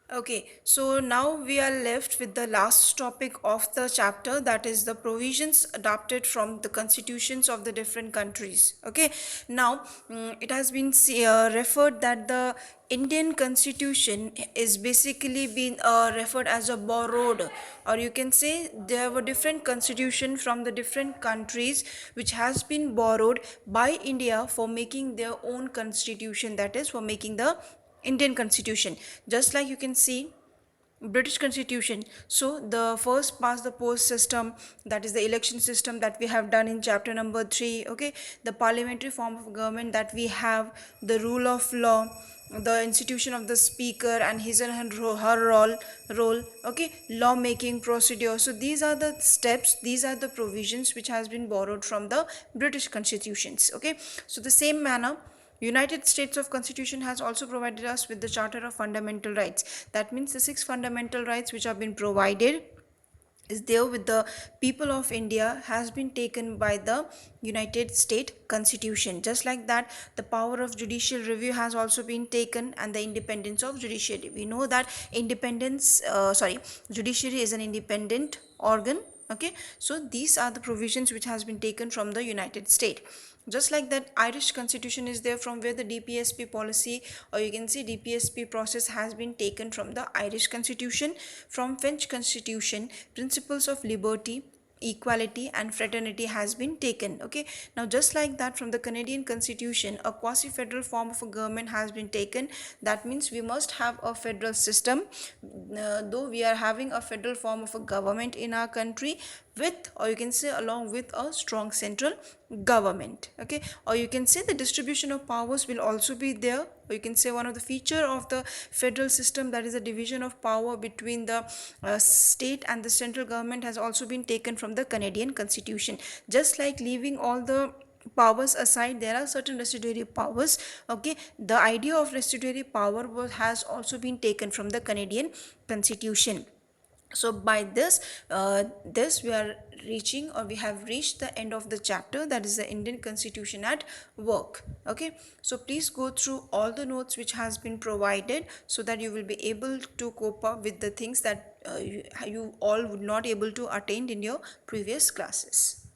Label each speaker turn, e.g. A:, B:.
A: Okay, so now we are left with the last topic of the chapter, that is the provisions adopted from the constitutions of the different countries. Okay, now it has been referred that the Indian constitution is basically been referred as a borrowed, or you can say there were different constitution from the different countries which has been borrowed by India for making their own constitution, that is for making the Indian constitution. Just like you can see British constitution, so the first past the post system, that is the election system that we have done in chapter number 3. Okay, the parliamentary form of government that we have, the rule of law, the institution of the speaker and his and her role. Okay, law making procedure. So these are the steps, these are the provisions which has been borrowed from the British constitutions. Okay, so the same manner United States of Constitution has also provided us with the Charter of Fundamental Rights. That means the six fundamental rights which have been provided is there with the people of India has been taken by the United States Constitution. Just like that, the power of judicial review has also been taken, and the independence of judiciary. We know that judiciary is an independent organ. Okay, so these are the provisions which has been taken from the United States. Just like that, Irish constitution is there, from where the DPSP policy, or you can see DPSP process, has been taken from the Irish constitution. From French constitution, principles of liberty, equality and fraternity has been taken. Okay, now just like that, from the Canadian constitution, a quasi federal form of a government has been taken. That means we must have a federal system, though we are having a federal form of a government in our country, with, or you can say along with, a strong central government. Okay, or you can say the distribution of powers will also be there, or you can say one of the feature of the federal system, that is a division of power between the state and the central government, has also been taken from the Canadian constitution. Just like leaving all the powers aside, there are certain residuary powers. Okay, the idea of residuary power has also been taken from the Canadian constitution. So by this we are reaching, or we have reached the end of the chapter, that is the Indian constitution at work. Okay, so please go through all the notes which has been provided, so that you will be able to cope up with the things that you all would not able to attain in your previous classes.